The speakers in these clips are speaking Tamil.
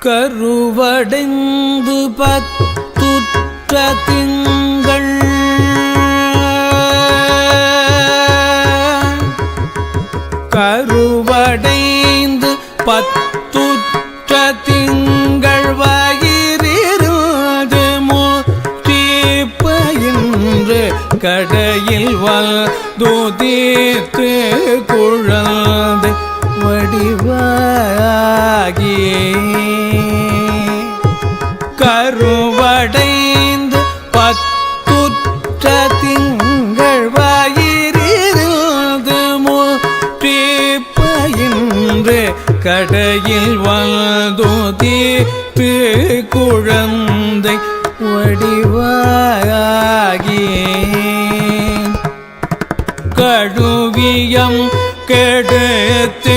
கருவடைந்து பத்துற்ற திங்கள் கருவடைந்து பத்துற்ற திங்கள் வயிறிருந்து முற்றிப்பயின்று கடையில் வல்துதித்து குழந்தை வடிவாகி கருவடைந்து பத்துற்ற திங்கள் வயிறிருந்து முற்றிப்பயின்று கடையில் வல்துதித்து குழந்தை வடிவாகி கழுவியம் கெடுத்து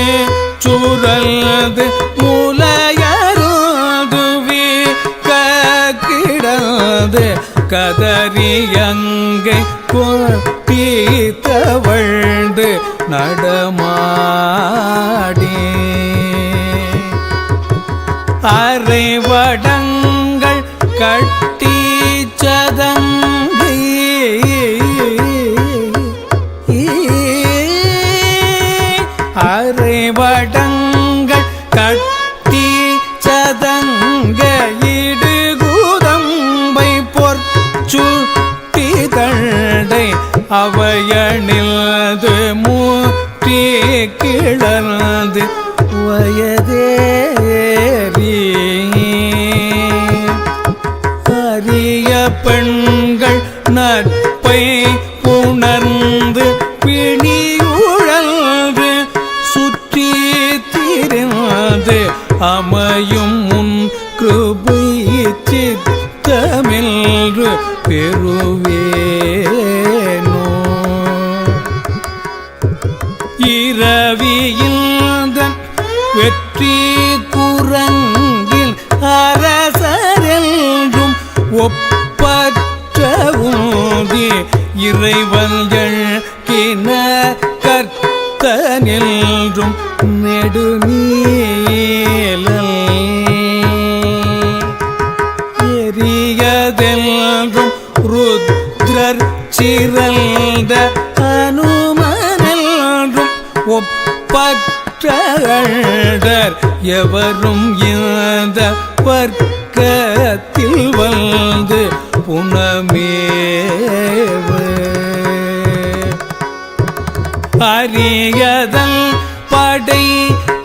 சுரல்து முலையருதுவி கிடந்து கதறியங்கை கொட்டி தவழ்ந்து நடமாடி அரைவடங்கள் கட்டி சதங்கை அரைவடங்கள் கட்டி சதங்க இடுகுதம்பை பொற்சுட்டி தண்டை அவையணில்து மூட்டி கிளர்ந்து வயதேறி அரிய பெண்கள் நட்பை புணர்ந்து பிணியுழல்து சுற்றி திரிந்து அமையும் முன் கிருபை சித்தமில்று பெறுவேனோ இரவியில்தன் வெற்றி குரங்கில் அரசரென்றும் ஒப்பற்ற ஊதி இறைவன்கள் கிண கர்த்தனில்றும் நெடுநீலல் எரியதென்றும் ருத்ரர் சிறந்த அனுமனென்றும் ஒப்பற்றர் எவரும் இந்த வர்க்கத்தில் வந்து புனமேவு அரியதல் படை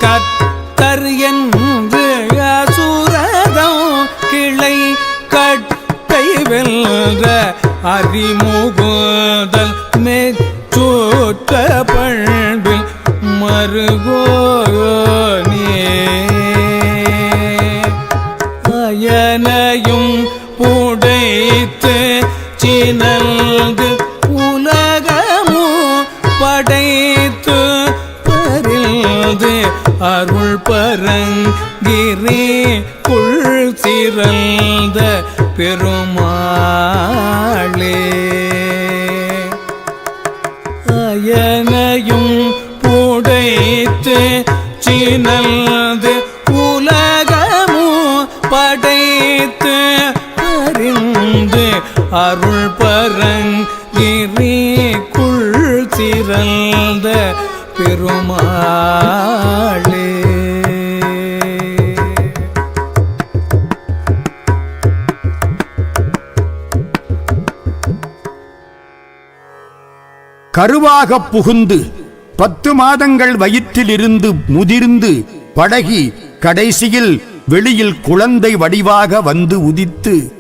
கத்தர் என்று அசுரதம் கிளை கட்டை வெல்ற அறிமுகுதல் மெச்சூற்ற பண்பில் மருகோனே அயனையும் புடைத்து சினல்து உலகமோ படைத்து பரிந்து அருள் பரங்கிரி குள் சிறந்த பெருமாளே அயனையும் புடைத்து சினல்து உலகமோ படைத்து பரிந்து அருள் பரங்கிரி குள் சிறந்த பெருமாளே கருவாகப் புகுந்து 10 மாதங்கள் வயிற்றிலிருந்து முதிர்ந்து பழகி கடைசியில் வெளியில் குழந்தை வடிவாக வந்து உதித்து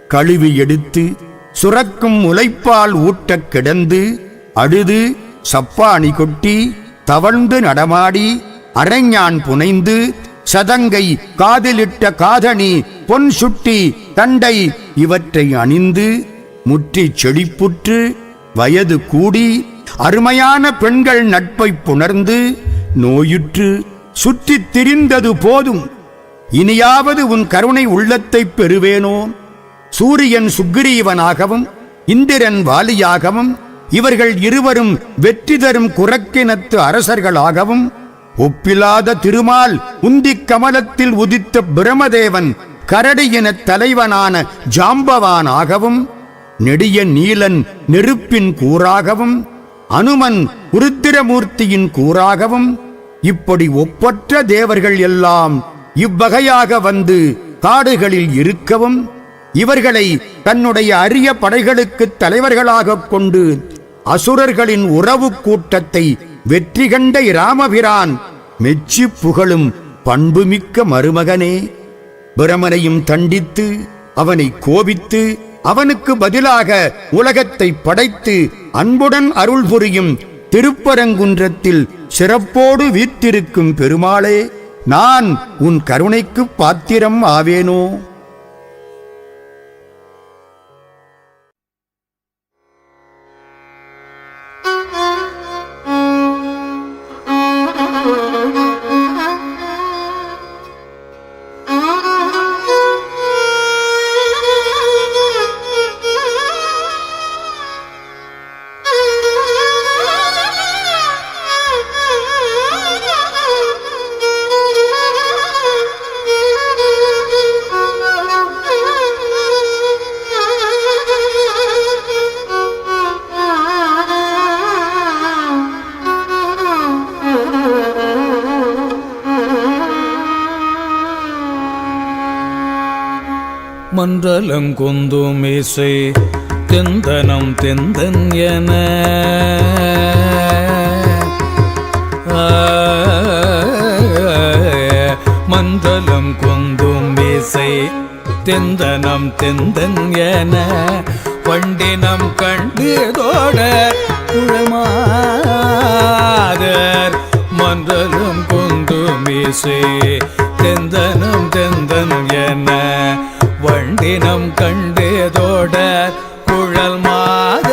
கழுவி எடுத்து சுரக்கும் முலைப்பால் ஊட்டக் கிடந்து அழுது சப்பாணி கொட்டி தவழ்ந்து நடமாடி அரைஞான் புனைந்து சதங்கை காதிலிட்ட காதணி பொன் சுட்டி தண்டை இவற்றை அணிந்து முற்றிச் செழிப்புற்று வயது கூடி அருமையான பெண்கள் நட்பை புணர்ந்து நோயுற்று சுற்றித் திரிந்தது போதும், இனியாவது உன் கருணை உள்ளத்தை பெறுவேனோ? சூரியன் சுக்கிரீவனாகவும் இந்திரன் வாலியாகவும் இவர்கள் இருவரும் வெற்றி தரும் குரக்கினத்து அரசர்களாகவும் ஒப்பிலாத திருமால் உந்திக் கமலத்தில் உதித்த பிரமதேவன் கரடி எனத் தலைவனான ஜாம்பவானாகவும், நெடிய நீலன் நெருப்பின் கூறாகவும், அனுமன் உருத்திரமூர்த்தியின் கூறாகவும், இப்படி ஒப்பற்ற தேவர்கள் எல்லாம் இவ்வகையாக வந்து காடுகளில் இருக்கவும், இவர்களை தன்னுடைய அரிய படைகளுக்கு தலைவர்களாக கொண்டு அசுரர்களின் உறவு கூட்டத்தை வெற்றி கண்ட இராமபிரான் மெச்சி புகழும் பண்புமிக்க மருமகனே, பிரமனையும் தண்டித்து அவனை கோபித்து அவனுக்கு பதிலாக உலகத்தை படைத்து அன்புடன் அருள் புரியும் திருப்பரங்குன்றத்தில் சிறப்போடு வீற்றிருக்கும் பெருமாளே, நான் உன் கருணைக்கு பாத்திரம் ஆவேனோ? மன்றலங்குந்தும் இசை தெந்தனம் தெந்தன் என மன்றலம் கொந்தும் இசை தெந்தனம் தெந்தன் என வண்டினம் கண்டுதோட குழமாதர் மன்றலம் கொந்தும் இசை தெந்தனம் தெந்தன் என வண்டினம் கண்டதோட குழல் மாத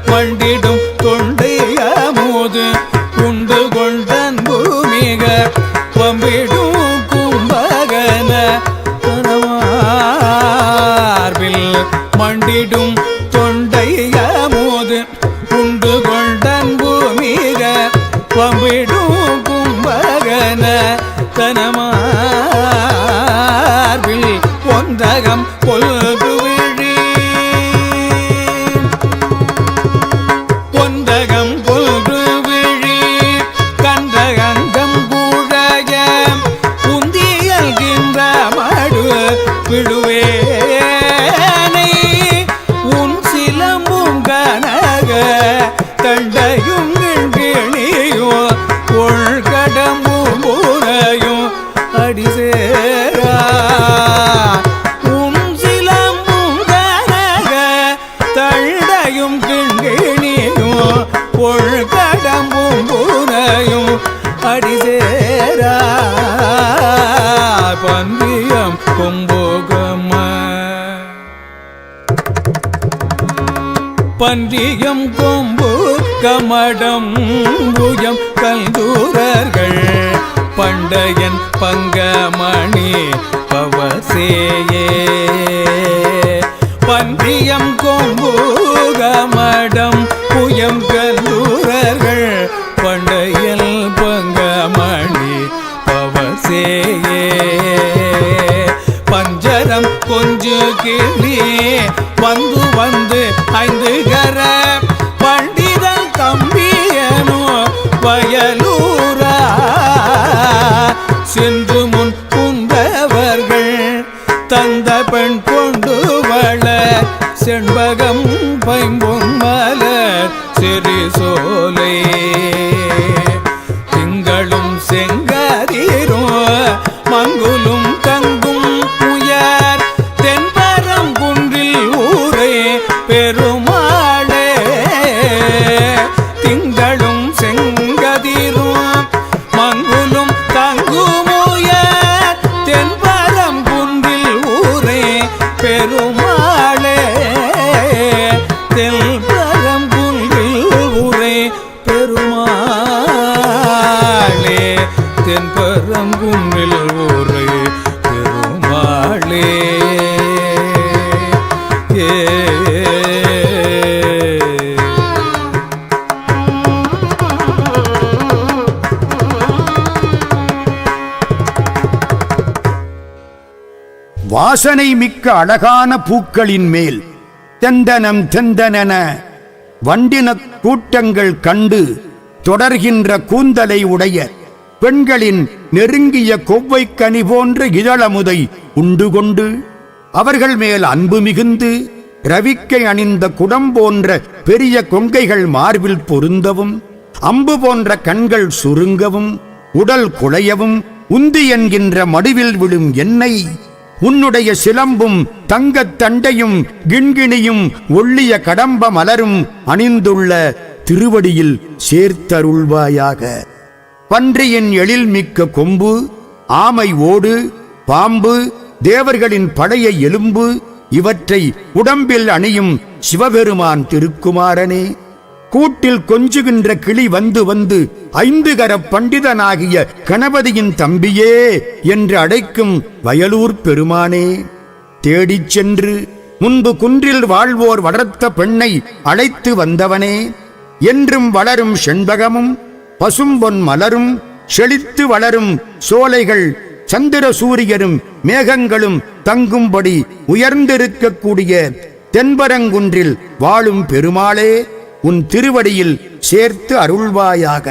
வண்டிடும் தொண்டைய மூது உண்டு கொண்டன் பூமிக வம்பிடும் கும்பகன மார்பில் மண்டிடும் தொண்டைய மூது உண்டு கொண்டன் பூமிக வம்பிடும் கும்பகன தனமா ஒந்தகம் கொல்கு விழி ஒந்தகம் கொல்கு விழி கண்டகங்கம் கூழக உந்தியல்கின்ற மடு விழுவேனை உன் சிலம்பும் கனக தண்டையும் கிணியும் கொள்கடமும் முறையும் அடிசேரா கடம்பும் பூனையும் அடிசேரா பந்தியம் கொம்புகம பன்றியம் கொம்பு கமடம் புயம் கல்தூரர்கள் பண்டையன் பங்கமணி பவசேயே பன்றியம் கொம்பு கமடம் புயம் கல்லூரர்கள் பண்டையல் பங்கமணி பவசேயே பஞ்சரம் கொஞ்சு கிளி வந்து வந்து ஐந்து கர பண்டிதன் தம்பியனோ வயலூரா சென்று முன் புந்தவர்கள் தந்த பெண் கொண்டு வள செண்பகம் பைம்பொன் மலர் செறி சோலை திங்களும் செங்கதிரும் மங்குலும் தங்கும் உயர் தென்பரம் குன்றில் ஊரே பெருமாளே திங்களும் செங்கதிரும் மங்குலும் தங்கும் உயர் தென்பரம் குன்றில் ஊரே பெருமாளே தென்பரம் குன்றில் ஊரே பெருமாளே தென்பரம் குன்றில் ஊரே பெருமாளே வாசனை மிக்க அழகான பூக்களின் மேல் தெந்தனம் தெந்தனென வண்டினக் கூட்டங்கள் கண்டு தொடர்கின்ற கூந்தலை உடைய பெண்களின் நெருங்கிய கொவ்வைக்கனி போன்ற இதழமுதை உண்டு கொண்டு அவர்கள் மேல் அன்பு மிகுந்து ரவிக்கை அணிந்த குடம் போன்ற பெரிய கொங்கைகள் மார்பில் பொருந்தவும் அம்பு போன்ற கண்கள் சுருங்கவும் உடல் குலையவும் உந்தி என்கின்ற மடுவில் விழும் எண்ணெய் உன்னுடைய சிலம்பும் தங்கத் தண்டையும் கிண்கிணியும் ஒள்ளிய கடம்ப மலரும் அணிந்துள்ள திருவடியில் சேர்த்தருள்வாயாக. பன்றியின் எழில் மிக்க கொம்பு, ஆமை ஓடு, பாம்பு, தேவர்களின் பழைய எலும்பு இவற்றை உடம்பில் அணியும் சிவபெருமான் திருக்குமாரனே, கூட்டில் கொஞ்சுகின்ற கிளி வந்து வந்து 5 கர பண்டிதனாகிய கணபதியின் தம்பியே என்று அழைக்கும் வயலூர் பெருமானே, தேடிச் சென்று முன்பு குன்றில் வாழ்வோர் வளர்த்த பெண்ணை அழைத்து வந்தவனே, என்றும் வளரும் செண்பகமும் பசும்பொன் மலரும் செழித்து வளரும் சோலைகள் சந்திர சூரியரும் மேகங்களும் தங்கும்படி உயர்ந்திருக்கக்கூடிய தென்பரங்குன்றில் வாழும் பெருமாளே, உன் திருவடியில் சேர்த்து அருள்வாயாக.